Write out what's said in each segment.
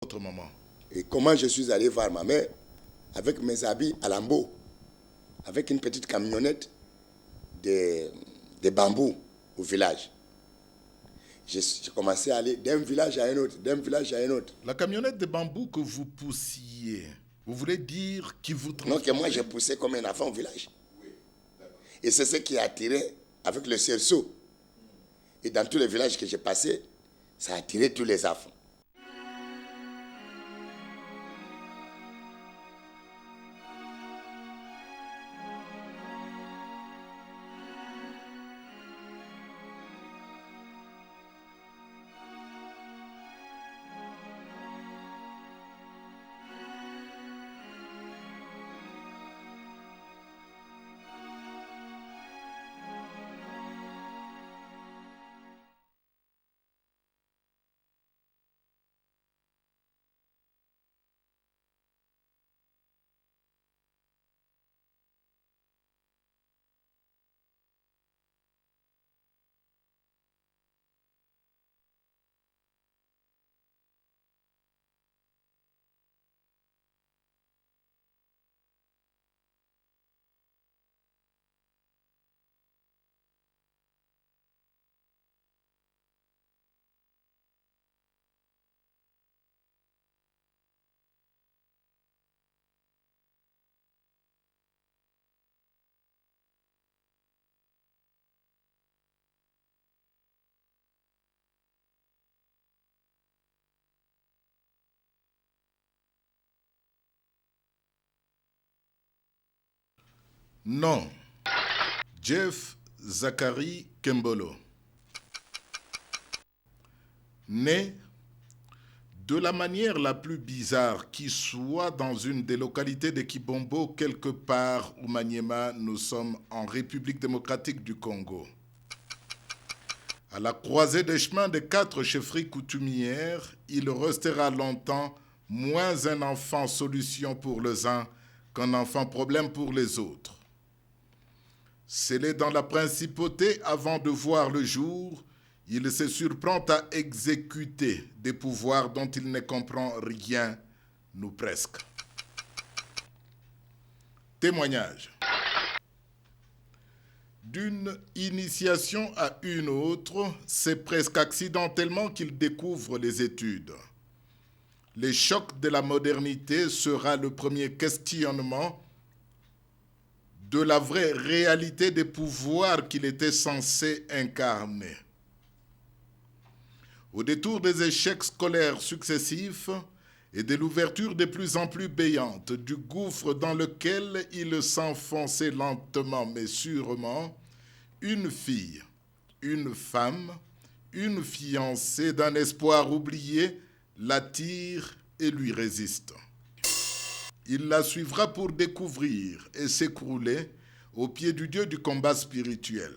Votre maman. Et comment je suis allé voir ma mère avec mes habits à lambeaux, avec une petite camionnette de bambous au village. J'ai commencé à aller d'un village à un autre, d'un village à un autre. La camionnette de bambou que vous poussiez, vous voulez dire qui vous transportait? Non, que moi je poussais comme un enfant au village. Et c'est ce qui a attiré avec le cerceau. Et dans tous les villages que j'ai passés, ça a attiré tous les enfants. Non. Jeff Zachary Kembolo. Né de la manière la plus bizarre qui soit dans une des localités de Kibombo, quelque part au Maniema, nous sommes en République démocratique du Congo. À la croisée des chemins des 4 chefferies coutumières, il restera longtemps moins un enfant solution pour les uns qu'un enfant problème pour les autres. Scellé dans la principauté avant de voir le jour, il se surprend à exécuter des pouvoirs dont il ne comprend rien, ou presque. Témoignage. D'une initiation à une autre, c'est presque accidentellement qu'il découvre les études. Le choc de la modernité sera le premier questionnement de la vraie réalité des pouvoirs qu'il était censé incarner. Au détour des échecs scolaires successifs et de l'ouverture de plus en plus béante du gouffre dans lequel il s'enfonçait lentement mais sûrement, une fille, une femme, une fiancée d'un espoir oublié l'attire et lui résiste. Il la suivra pour découvrir et s'écrouler au pied du Dieu du combat spirituel.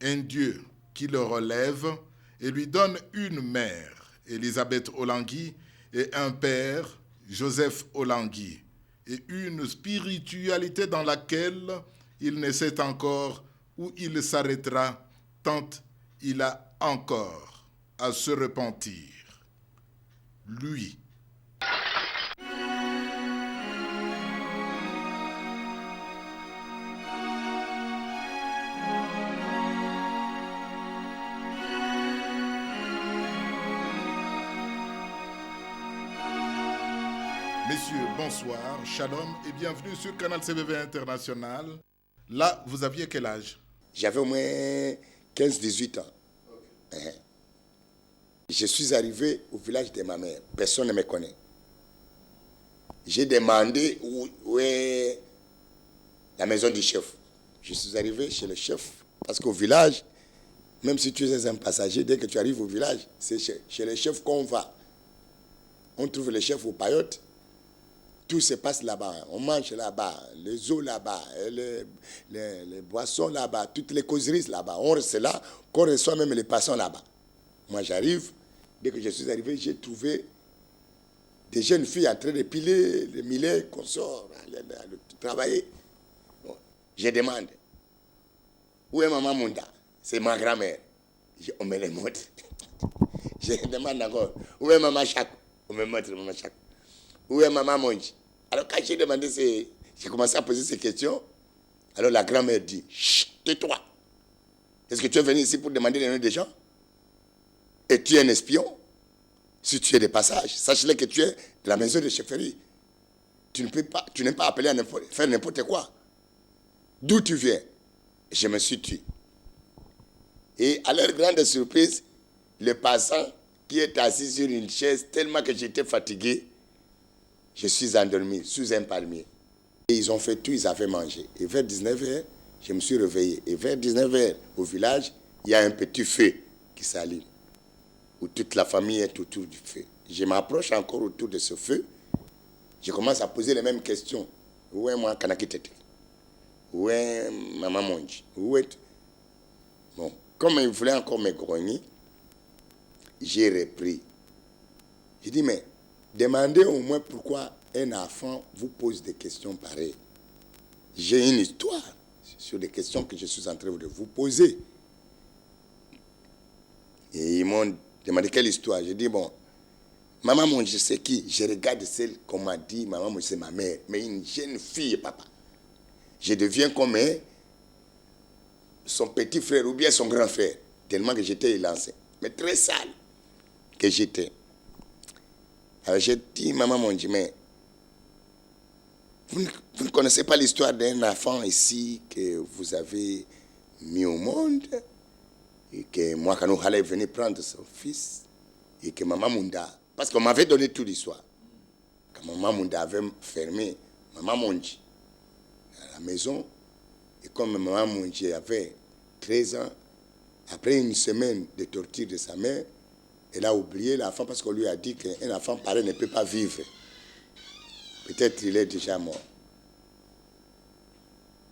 Un Dieu qui le relève et lui donne une mère, Elisabeth Olangui, et un père, Joseph Olangui, et une spiritualité dans laquelle il ne sait encore où il s'arrêtera tant il a encore à se repentir. Lui. Messieurs, bonsoir, shalom et bienvenue sur Canal CBV International. Là, vous aviez quel âge? J'avais au moins 15-18 ans. Okay. Je suis arrivé au village de ma mère. Personne ne me connaît. J'ai demandé où est la maison du chef. Je suis arrivé chez le chef. Parce qu'au village, même si tu es un passager, dès que tu arrives au village, c'est chez le chef qu'on va. On trouve le chef au paillote. Tout se passe là-bas. On mange là-bas, les eaux là-bas, les boissons là-bas, toutes les causeries là-bas. On reste là, qu'on reçoit même les passants là-bas. Moi, j'arrive. Dès que je suis arrivé, j'ai trouvé des jeunes filles en train de piler le millet qu'on sort, travailler. Bon, je demande, où est maman Munda? C'est ma grand-mère. On me les montre. Je demande encore, où est maman Chakou? On me montre Maman Chak. Où est Maman Monji? Alors quand j'ai demandé, j'ai commencé à poser ces questions. Alors la grand-mère dit, chut, tais-toi. Est-ce que tu es venu ici pour demander les noms des gens? Et tu es un espion? Si tu es de passage, sache-le que tu es de la maison de chefferie. Tu n'es pas appelé à faire n'importe quoi. D'où tu viens? Je me suis tué. Et à leur grande surprise, le passant qui est assis sur une chaise, tellement que j'étais fatigué, je suis endormi sous un palmier. Et ils ont fait tout, ils avaient mangé. Et vers 19h, je me suis réveillé. Et vers 19h, au village, il y a un petit feu qui s'allume, où toute la famille est autour du feu. Je m'approche encore autour de ce feu. Je commence à poser les mêmes questions. Où est moi, Kanakitete? Où est Maman Monji? Où est... Bon, comme il voulait encore me grogner, j'ai repris. J'ai dit, mais demandez au moins pourquoi un enfant vous pose des questions pareilles. J'ai une histoire sur les questions que je suis en train de vous poser. Et ils m'ont demandé quelle histoire. J'ai dit, bon, Maman Monji, c'est qui? Je regarde celle qu'on m'a dit, Maman Monji, c'est ma mère. Mais une jeune fille, papa. Je deviens comme son petit frère ou bien son grand frère. Tellement que j'étais élancé. Mais très sale que j'étais. Alors j'ai dit, Maman Monji, mais vous ne connaissez pas l'histoire d'un enfant ici que vous avez mis au monde et que moi, quand nous allons venir prendre son fils et que Maman Munda, parce qu'on m'avait donné toute l'histoire, quand Maman Munda avait fermé Maman Monji à la maison, et comme Maman Monji avait 13 ans, après une semaine de torture de sa mère, elle a oublié l'enfant parce qu'on lui a dit qu'un enfant pareil ne peut pas vivre. Peut-être qu'il est déjà mort.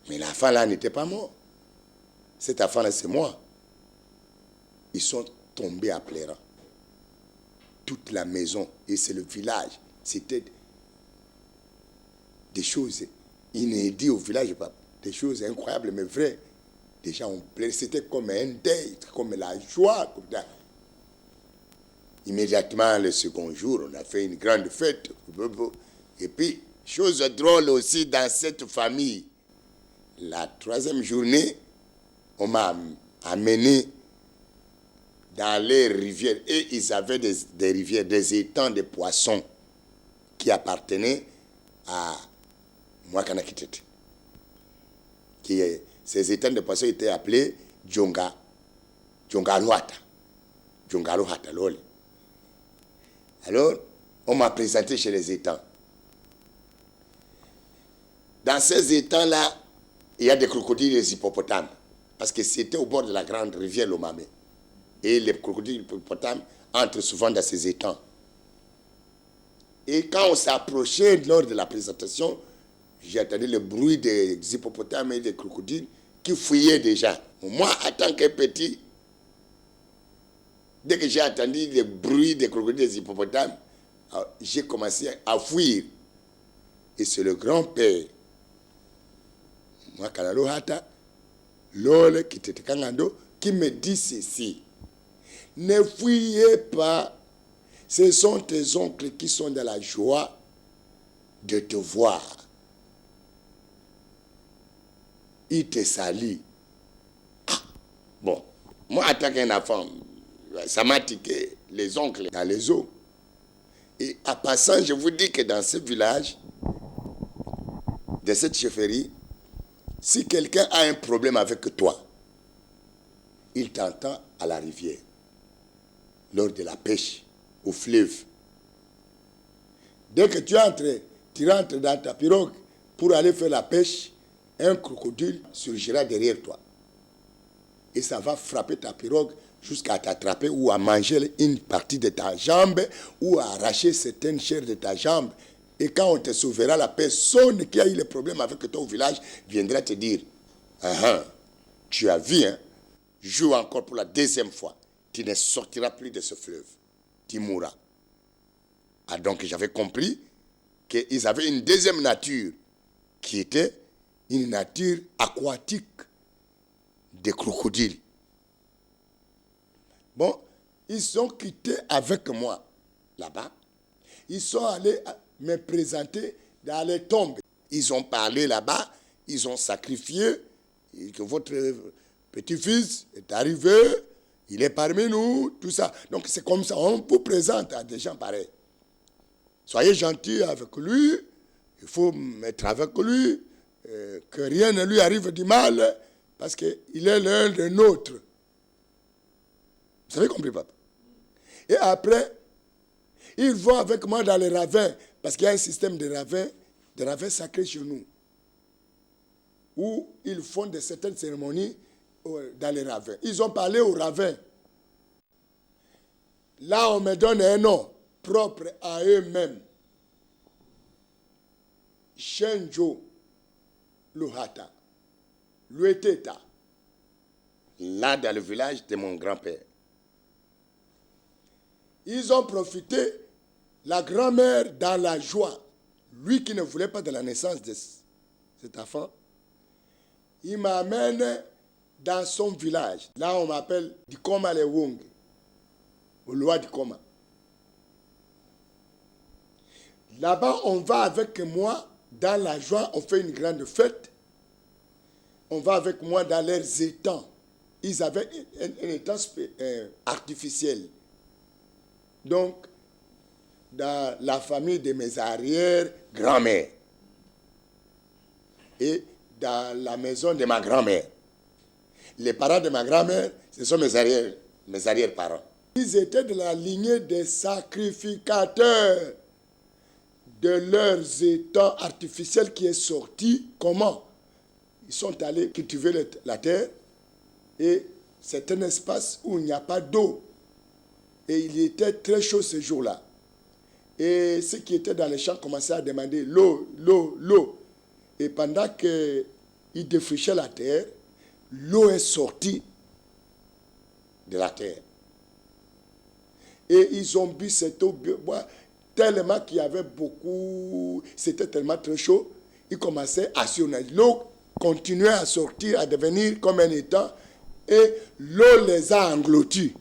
Mais l'enfant là n'était pas mort. Cet enfant là, c'est moi. Ils sont tombés à pleurant. Toute la maison, et c'est le village. C'était des choses inédites au village, des choses incroyables, mais vraies. Les gens ont pleuré. C'était comme un deuil, comme la joie. Immédiatement, le second jour, on a fait une grande fête. Et puis, chose drôle aussi dans cette famille, la troisième journée, on m'a amené dans les rivières. Et ils avaient des rivières, des étangs de poissons qui appartenaient à Mwakanakitete. Ces étangs de poissons étaient appelés Djongaruhata. Djongaruhata, lol. Alors, on m'a présenté chez les étangs. Dans ces étangs-là, il y a des crocodiles et des hippopotames. Parce que c'était au bord de la grande rivière Lomame. Et les crocodiles et les hippopotames entrent souvent dans ces étangs. Et quand on s'approchait lors de la présentation, j'ai entendu le bruit des hippopotames et des crocodiles qui fuyaient déjà. Moi, en tant que petit, dès que j'ai entendu le bruit des crocodiles et des hippopotames, j'ai commencé à fuir. Et c'est le grand-père, moi, Kanalo Hata, Lole, qui était Kangando, qui me dit ceci. Ne fuyez pas. Ce sont tes oncles qui sont dans la joie de te voir. Il te salue. Ah, bon, moi, en tant qu'un enfant, ça m'a tiqué les oncles dans les os. Et en passant, je vous dis que dans ce village, de cette chefferie, si quelqu'un a un problème avec toi, il t'entend à la rivière, lors de la pêche, au fleuve. Dès que tu rentres dans ta pirogue pour aller faire la pêche, un crocodile surgira derrière toi. Et ça va frapper ta pirogue jusqu'à t'attraper ou à manger une partie de ta jambe ou à arracher certaines chairs de ta jambe. Et quand on te sauvera, la personne qui a eu le problème avec toi au village viendra te dire, tu as vu, hein, joue encore pour la deuxième fois. Tu ne sortiras plus de ce fleuve. Tu mourras. Ah, donc j'avais compris qu'ils avaient une deuxième nature qui était une nature aquatique des crocodiles. Bon, ils sont quittés avec moi là-bas. Ils sont allés me présenter dans les tombes. Ils ont parlé là-bas, ils ont sacrifié, que votre petit-fils est arrivé, il est parmi nous, tout ça. Donc c'est comme ça, on vous présente à des gens pareils. Soyez gentils avec lui, il faut être avec lui, que rien ne lui arrive du mal, parce qu'il est l'un de nôtres. Vous avez compris, papa? Et après, ils vont avec moi dans les ravins, parce qu'il y a un système de ravins sacrés chez nous, où ils font certaines cérémonies dans les ravins. Ils ont parlé aux ravins. Là, on me donne un nom propre à eux-mêmes. Shenjo Luhata, Lueteta. Là, dans le village de mon grand-père. Ils ont profité, la grand-mère dans la joie. Lui qui ne voulait pas de la naissance de cet enfant, il m'amène dans son village. Là, on m'appelle Dikoma Lewong, au loi Dikoma. Là-bas, on va avec moi dans la joie, on fait une grande fête. On va avec moi dans leurs étangs. Ils avaient un étang artificiel. Donc, dans la famille de mes arrière-grand-mères et dans la maison de ma grand-mère. Les parents de ma grand-mère, ce sont mes arrière-parents. Ils étaient de la lignée des sacrificateurs de leurs étangs artificiels qui est sorti. Comment? Ils sont allés cultiver la terre et c'est un espace où il n'y a pas d'eau. Et il était très chaud ce jour-là. Et ceux qui étaient dans les champs commençaient à demander l'eau, l'eau, l'eau. Et pendant qu'ils défrichaient la terre, l'eau est sortie de la terre. Et ils ont bu cette eau tellement qu'il y avait beaucoup, c'était tellement très chaud, ils commençaient à surnager. L'eau continuait à sortir, à devenir comme un étang, et l'eau les a engloutis.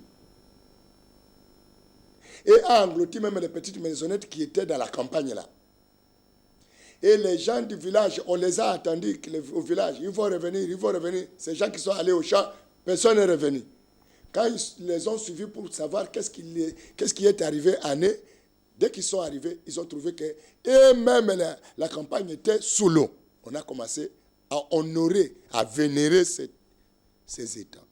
Et a englouti même les petites maisonnettes qui étaient dans la campagne là. Et les gens du village, on les a attendus au village. Ils vont revenir, ils vont revenir. Ces gens qui sont allés au champ, personne n'est revenu. Quand ils les ont suivis pour savoir qu'est-ce qui est arrivé à eux, dès qu'ils sont arrivés, ils ont trouvé que et même la campagne était sous l'eau. On a commencé à honorer, à vénérer ces étangs,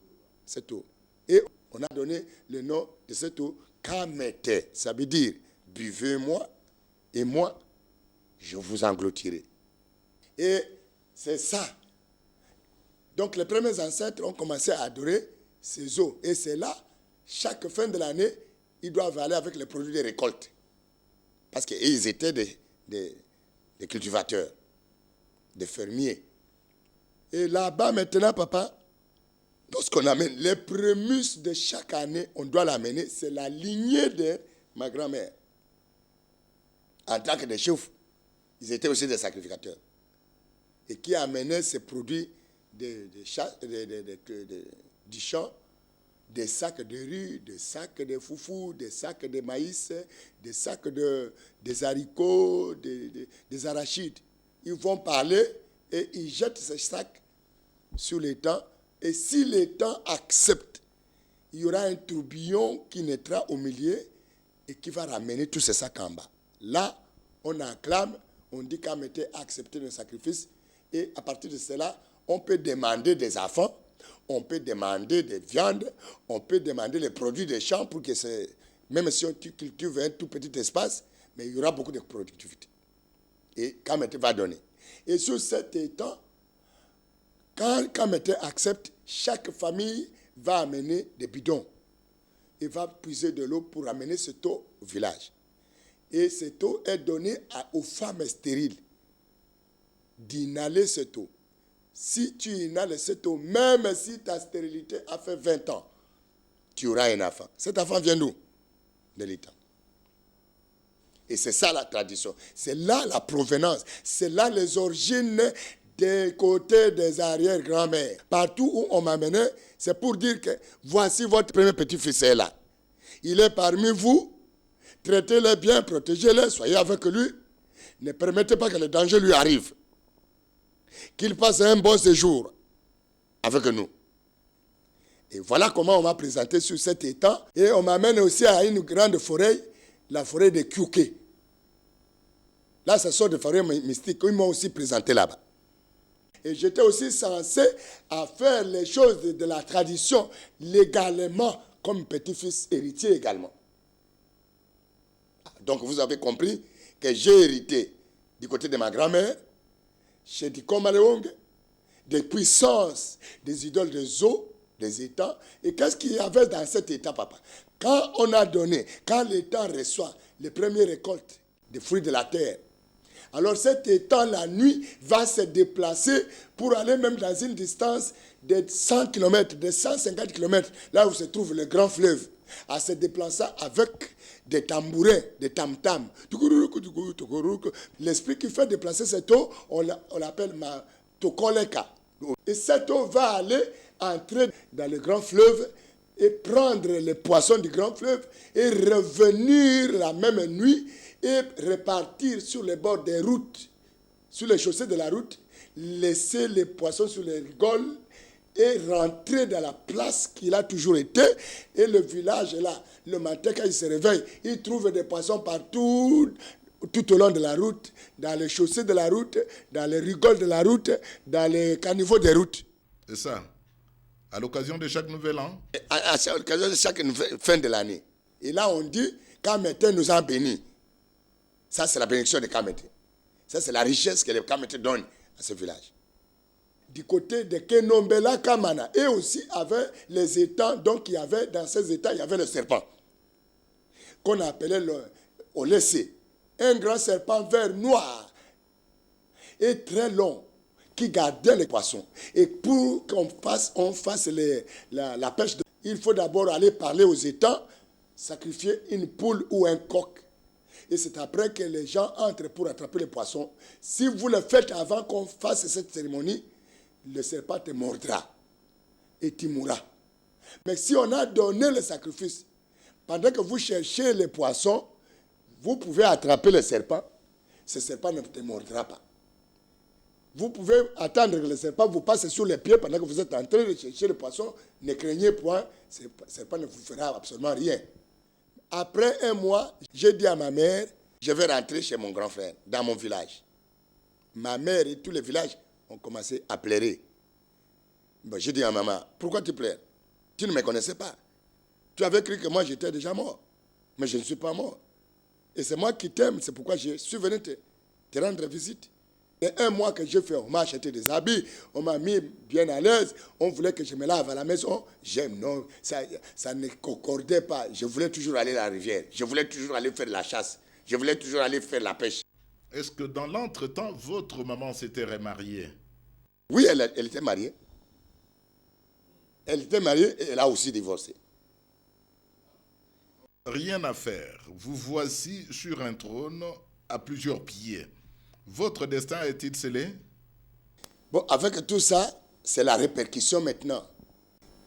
cette eau. Et on a donné le nom de cette eau Kamete. Ça veut dire, buvez-moi et moi, je vous engloutirai. Et c'est ça. Donc les premiers ancêtres ont commencé à adorer ces eaux. Et c'est là, chaque fin de l'année, ils doivent aller avec les produits de récolte. Parce qu'ils étaient des cultivateurs, des fermiers. Et là-bas maintenant, papa, lorsqu'on amène les prémices de chaque année, on doit l'amener, c'est la lignée de ma grand-mère. En tant que des chefs, ils étaient aussi des sacrificateurs. Et qui amenaient ces produits du champ, des sacs de riz, des sacs de foufou, des sacs de maïs, des sacs des haricots, des arachides. Ils vont parler et ils jettent ces sacs sur l'étang. Et si l'étang accepte, il y aura un tourbillon qui naîtra au milieu et qui va ramener tous ces sacs en bas. Là, on acclame, on dit qu'Amete a accepté le sacrifice. Et à partir de cela, on peut demander des enfants, on peut demander des viandes, on peut demander les produits des champs pour que même si on cultive un tout petit espace, mais il y aura beaucoup de productivité. Et Kamete va donner. Et sur cet étang, quand Kamete accepte, chaque famille va amener des bidons. Il va puiser de l'eau pour amener cette eau au village. Et cette eau est donnée aux femmes stériles d'inhaler cette eau. Si tu inhales cette eau, même si ta stérilité a fait 20 ans, tu auras un enfant. Cet enfant vient d'où? De l'étang. Et c'est ça la tradition. C'est là la provenance. C'est là les origines des côtés des arrière-grand-mères. Partout où on m'amenait, c'est pour dire que voici votre premier petit-fils est là. Il est parmi vous. Traitez-les bien, protégez-les, soyez avec lui. Ne permettez pas que le danger lui arrive. Qu'il passe un bon séjour avec nous. Et voilà comment on m'a présenté sur cet étang. Et on m'amène aussi à une grande forêt, la forêt de Kyuke. Là, ce sont des forêts mystiques. Ils m'ont aussi présenté là-bas. Et j'étais aussi censé à faire les choses de la tradition légalement, comme petit-fils héritier également. Donc vous avez compris que j'ai hérité du côté de ma grand-mère, chez Dikomaleong, des puissances des idoles des eaux, des étangs. Et qu'est-ce qu'il y avait dans cet étang, papa? Quand on a donné, quand l'étang reçoit les premières récoltes des fruits de la terre, alors cet étang, la nuit, va se déplacer pour aller même dans une distance de 100 km, de 150 km, là où se trouve le grand fleuve, à se déplacer avec des tambourins, des tam-tams. L'esprit qui fait déplacer cette eau, on l'appelle ma tokoleka. Et cette eau va aller entrer dans le grand fleuve et prendre les poissons du grand fleuve et revenir la même nuit et repartir sur les bords des routes, sur les chaussées de la route, laisser les poissons sur les rigoles et rentrer dans la place qu'il a toujours été. Et le village est là. Le matin, quand il se réveille, il trouve des poissons partout, tout au long de la route, dans les chaussées de la route, dans les rigoles de la route, dans les caniveaux des routes. C'est ça. À l'occasion de chaque nouvel an? À l'occasion de chaque fin de l'année. Et là, on dit, Kamete nous a bénis. Ça, c'est la bénédiction de Kamete. Ça, c'est la richesse que les Kamete donnent à ce village. Du côté de Kenombela Kamana, et aussi avec les étangs, donc il y avait, dans ces étangs, il y avait le serpent, qu'on appelait le Olessé. Un grand serpent vert noir et très long, qui gardait les poissons. Et pour qu'on fasse la pêche, il faut d'abord aller parler aux étangs, sacrifier une poule ou un coq. Et c'est après que les gens entrent pour attraper les poissons. Si vous le faites avant qu'on fasse cette cérémonie, le serpent te mordra et tu mourras. Mais si on a donné le sacrifice, pendant que vous cherchez les poissons, vous pouvez attraper le serpent. Ce serpent ne te mordra pas. Vous pouvez attendre que le serpent vous passe sur les pieds pendant que vous êtes en train de chercher le poisson. Ne craignez point, le serpent ne vous fera absolument rien. Après un mois, j'ai dit à ma mère, je vais rentrer chez mon grand frère, dans mon village. Ma mère et tous les villages ont commencé à pleurer. Bon, j'ai dit à maman, pourquoi tu pleures? Tu ne me connaissais pas. Tu avais cru que moi j'étais déjà mort. Mais je ne suis pas mort. Et c'est moi qui t'aime, c'est pourquoi je suis venu te rendre visite. Et un mois que j'ai fait, on m'a acheté des habits, on m'a mis bien à l'aise, on voulait que je me lave à la maison. J'aime, non, ça ne concordait pas. Je voulais toujours aller à la rivière, je voulais toujours aller faire la chasse, je voulais toujours aller faire la pêche. Est-ce que dans l'entretemps, votre maman s'était remariée? Oui, elle était mariée. Elle était mariée et elle a aussi divorcé. Rien à faire. Vous voici sur un trône à plusieurs pieds. Votre destin est-il scellé? Bon, avec tout ça, c'est la répercussion maintenant.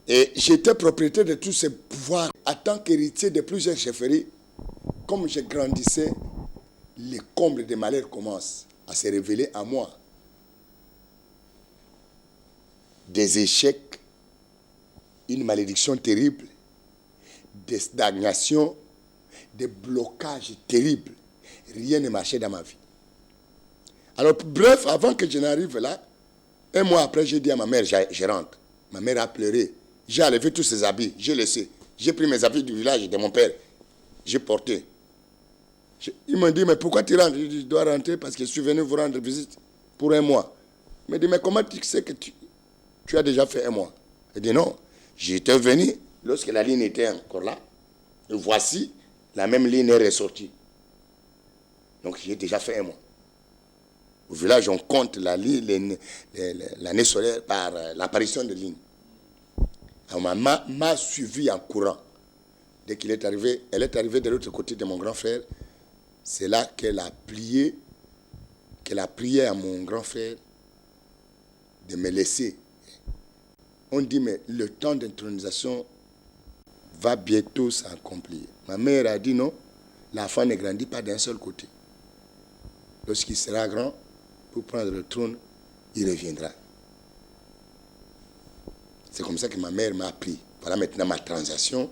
Et j'étais propriétaire de tous ces pouvoirs. En tant qu'héritier de plusieurs chefferies, comme je grandissais, les combles des malheurs commencent à se révéler à moi. Des échecs, une malédiction terrible, des stagnations, des blocages terribles. Rien ne marchait dans ma vie. Alors, bref, avant que je n'arrive là, un mois après, j'ai dit à ma mère, je rentre. Ma mère a pleuré. J'ai enlevé tous ses habits, j'ai laissé. J'ai pris mes habits du village de mon père. J'ai porté. Il m'a dit, mais pourquoi tu rentres? Je dis, je dois rentrer parce que je suis venu vous rendre visite pour un mois. Il m'a dit, mais comment tu sais que tu as déjà fait un mois? Il dit, non, j'étais venu lorsque la ligne était encore là. Et voici, la même ligne est ressortie. Donc, j'ai déjà fait un mois. Au village, on compte l'année solaire par l'apparition de lignes. Maman m'a suivi en courant. Dès qu'elle est arrivée de l'autre côté de mon grand frère. C'est là qu'elle a prié à mon grand frère de me laisser. On dit, mais le temps d'intronisation va bientôt s'accomplir. Ma mère a dit non, l'enfant ne grandit pas d'un seul côté. Lorsqu'il sera grand, pour prendre le trône, il reviendra. C'est comme ça que ma mère m'a appris. Voilà maintenant ma transaction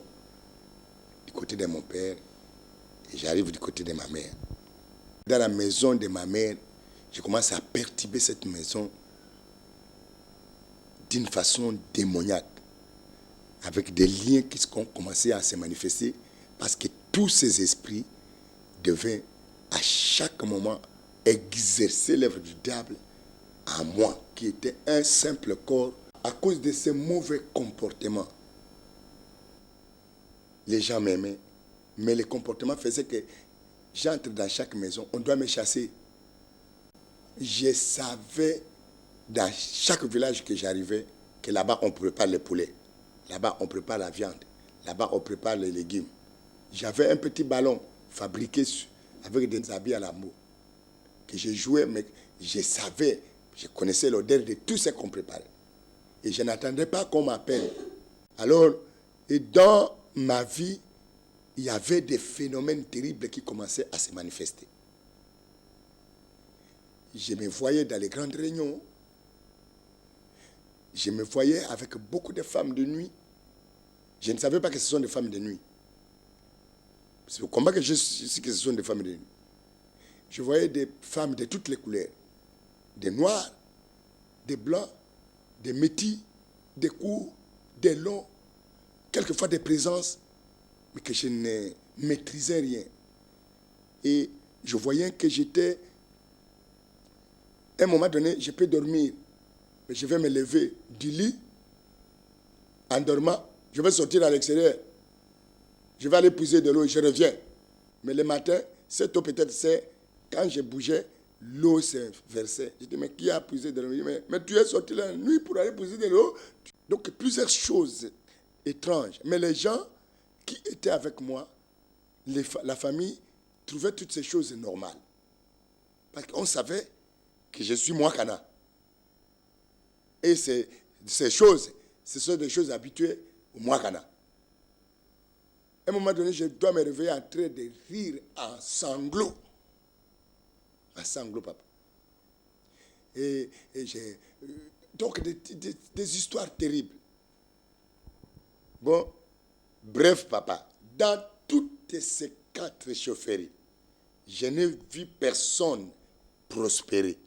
du côté de mon père et j'arrive du côté de ma mère. Dans la maison de ma mère, je commence à perturber cette maison d'une façon démoniaque, avec des liens qui ont commencé à se manifester parce que tous ces esprits devaient à chaque moment exercer l'œuvre du diable en moi, qui était un simple corps, à cause de ces mauvais comportements. Les gens m'aimaient, mais les comportements faisaient que j'entre dans chaque maison, on doit me chasser. Je savais, dans chaque village que j'arrivais, que là-bas on prépare les poulets, là-bas on prépare la viande, là-bas on prépare les légumes. J'avais un petit ballon fabriqué avec des habits à l'amour, que je jouais, mais je savais, je connaissais l'odeur de tout ce qu'on préparait. Et je n'attendais pas qu'on m'appelle. Alors, et dans ma vie, il y avait des phénomènes terribles qui commençaient à se manifester. Je me voyais dans les grandes réunions. Je me voyais avec beaucoup de femmes de nuit. Je ne savais pas que ce sont des femmes de nuit. C'est au combat que je sais que ce sont des femmes de nuit. Je voyais des femmes de toutes les couleurs. Des noirs, des blancs, des métis, des courts, des longs, quelquefois des présences, mais que je ne maîtrisais rien. Et je voyais que j'étais... À un moment donné, je peux dormir, mais je vais me lever du lit, en dormant, je vais sortir à l'extérieur. Je vais aller puiser de l'eau et je reviens. Mais le matin, cette eau peut-être c'est quand je bougeais, l'eau s'est versée. Je dis, mais qui a puisé de l'eau? Mais tu es sorti la nuit pour aller puiser de l'eau. Donc plusieurs choses étranges. Mais les gens qui étaient avec moi, la famille, trouvaient toutes ces choses normales. Parce qu'on savait que je suis Mwakana. Et ces choses, ce sont des choses habituées au Mwakana. À un moment donné, je dois me réveiller en train de rire en sanglots. En sanglots, papa. Et j'ai... Donc, des histoires terribles. Bon, bref, papa, dans toutes ces 4 chaufferies, je n'ai vu personne prospérer.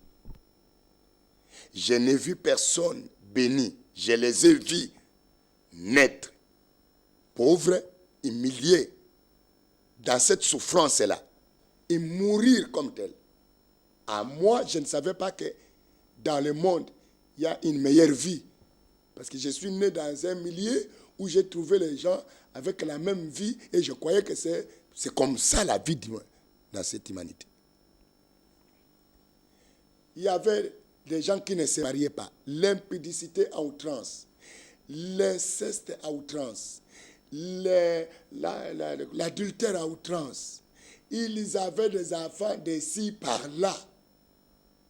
Je n'ai vu personne béni. Je les ai vus naître pauvres, humiliés, dans cette souffrance-là, et mourir comme tel. À moi, je ne savais pas que dans le monde, il y a une meilleure vie. Parce que je suis né dans un milieu où j'ai trouvé les gens avec la même vie et je croyais que c'est comme ça la vie dans cette humanité. Il y avait des gens qui ne se mariaient pas. L'impudicité à outrance, l'inceste à outrance, l'adultère à outrance. Ils avaient des enfants d'ici par-là,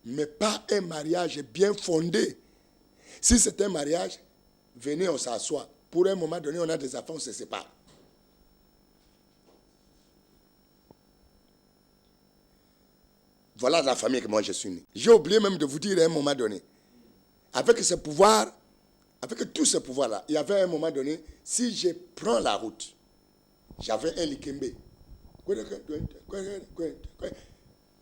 mais pas un mariage bien fondé. Si c'est un mariage, venez, on s'assoit. Pour un moment donné, on a des enfants, on se sépare. Voilà la famille que moi je suis né. J'ai oublié même de vous dire à un moment donné, avec ce pouvoir, avec tout ce pouvoir-là, il y avait un moment donné, si je prends la route, j'avais un likembe.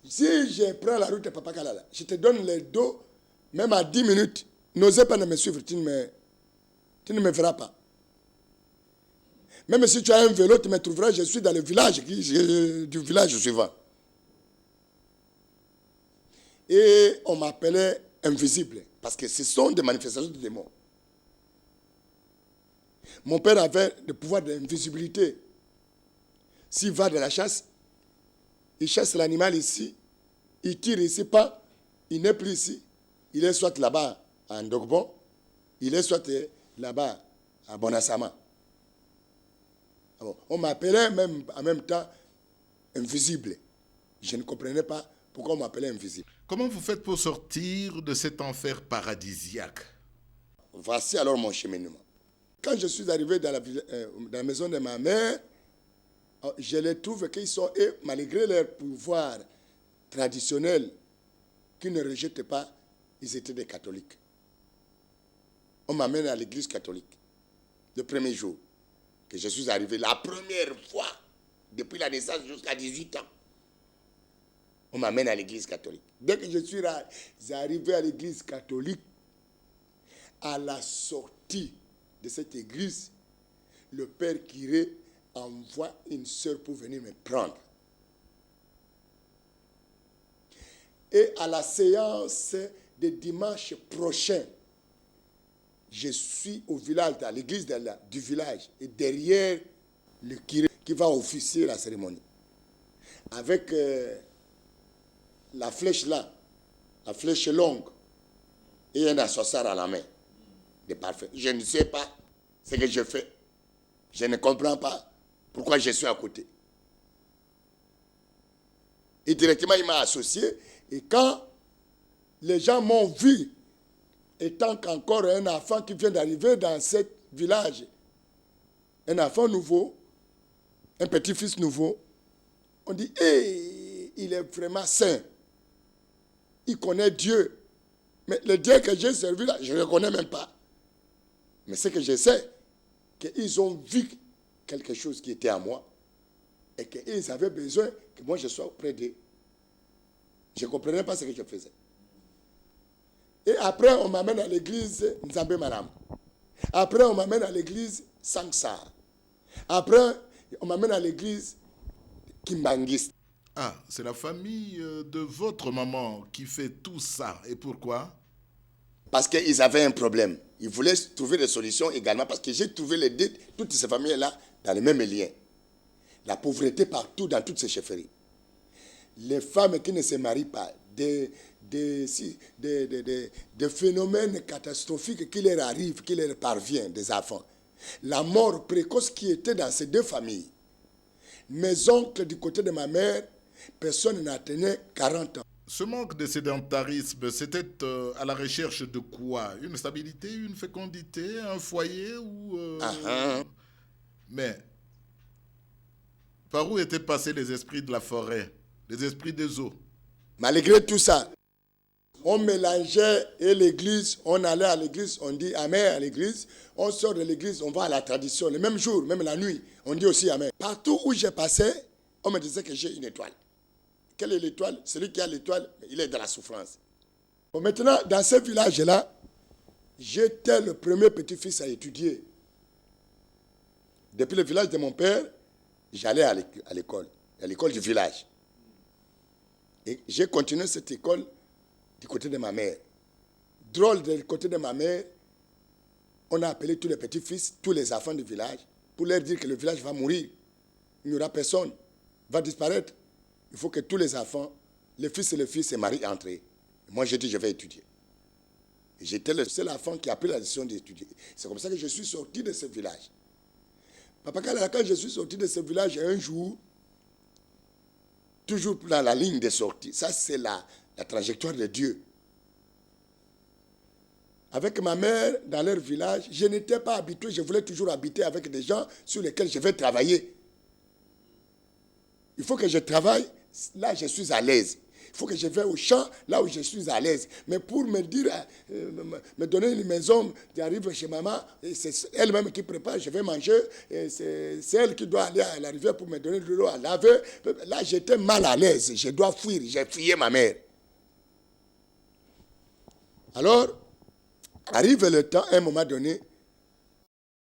Si je prends la route de Papa Kalala, je te donne le dos, même à 10 minutes, n'osez pas de me suivre, tu ne me verras pas. Même si tu as un vélo, tu me trouveras, je suis dans le village, du village suivant. Et on m'appelait invisible, parce que ce sont des manifestations de démons. Mon père avait le pouvoir d'invisibilité. S'il va de la chasse, il chasse l'animal ici, il tire ici, pas, il n'est plus ici. Il est soit là-bas à Ndogbon, il est soit là-bas à Bonasama. Alors, on m'appelait même en même temps invisible. Je ne comprenais pas pourquoi on m'appelait invisible. Comment vous faites pour sortir de cet enfer paradisiaque? Voici alors mon cheminement. Quand je suis arrivé dans la maison de ma mère, Je les trouve qu'ils sont, et malgré leur pouvoir traditionnel, qu'ils ne rejettent pas, ils étaient des catholiques. On m'amène à l'église catholique. Le premier jour que je suis arrivé, la première fois, depuis la naissance jusqu'à 18 ans, on m'amène à l'église catholique. Dès que je suis arrivé à l'église catholique, à la sortie de cette église, le père curé envoie une sœur pour venir me prendre. Et à la séance de dimanche prochain, je suis au village, à l'église du village, et derrière le curé qui va officier la cérémonie. Avec la flèche là, la flèche longue, et un associar à la main, de parfum. Je ne sais pas ce que je fais. Je ne comprends pas pourquoi je suis à côté. Et directement, il m'a associé. Et quand les gens m'ont vu, étant qu'encore un enfant qui vient d'arriver dans ce village, un enfant nouveau, un petit-fils nouveau, on dit, hey, il est vraiment saint. Il connaît Dieu. Mais le Dieu que j'ai servi là, je ne le connais même pas. Mais ce que je sais, qu'ils ont vu quelque chose qui était à moi et qu'ils avaient besoin que moi je sois auprès d'eux. Je ne comprenais pas ce que je faisais. Et après, on m'amène à l'église Nzambe Maram. Après, on m'amène à l'église Sangsar. Après, on m'amène à l'église Kimbangis. Ah, c'est la famille de votre maman qui fait tout ça. Et pourquoi? Parce qu'ils avaient un problème. Ils voulaient trouver des solutions également parce que j'ai trouvé toutes ces familles-là dans les mêmes liens. La pauvreté partout dans toutes ces chefferies. Les femmes qui ne se marient pas, des phénomènes catastrophiques qui leur arrivent, qui leur parviennent, des enfants. La mort précoce qui était dans ces deux familles. Mes oncles du côté de ma mère, personne n'atteignait 40 ans. Ce manque de sédentarisme, c'était à la recherche de quoi? Une stabilité, une fécondité, un foyer ou... Mais, par où étaient passés les esprits de la forêt, les esprits des eaux? Malgré tout ça, on mélangeait et l'église, on allait à l'église, on dit Amen à l'église, on sort de l'église, on va à la tradition. Le même jour, même la nuit, on dit aussi Amen. Partout où j'ai passé, on me disait que j'ai une étoile. Quelle est l'étoile? Celui qui a l'étoile, il est dans la souffrance. Bon, maintenant, dans ce village-là, j'étais le premier petit-fils à étudier. Depuis le village de mon père, j'allais à l'école du village. Et j'ai continué cette école du côté de ma mère. Drôle du côté de ma mère, on a appelé tous les petits-fils, tous les enfants du village, pour leur dire que le village va mourir. Il n'y aura personne, va disparaître. Il faut que tous les enfants, les fils et les filles, se marient entre eux. Moi, j'ai dit, je vais étudier. Et j'étais le seul enfant qui a pris la décision d'étudier. C'est comme ça que je suis sorti de ce village. Papa Kala, quand je suis sorti de ce village, un jour, toujours dans la ligne de sortie, ça c'est la trajectoire de Dieu. Avec ma mère, dans leur village, je n'étais pas habitué, je voulais toujours habiter avec des gens sur lesquels je vais travailler. Il faut que je travaille, là je suis à l'aise. Il faut que je vais au champ, là où je suis à l'aise. Mais pour me dire, me donner une maison, j'arrive chez maman, c'est elle-même qui prépare, je vais manger, c'est elle qui doit aller à la rivière pour me donner de l'eau à laver. Là j'étais mal à l'aise, je dois fuir, j'ai fuyé ma mère. Alors, arrive le temps, à un moment donné,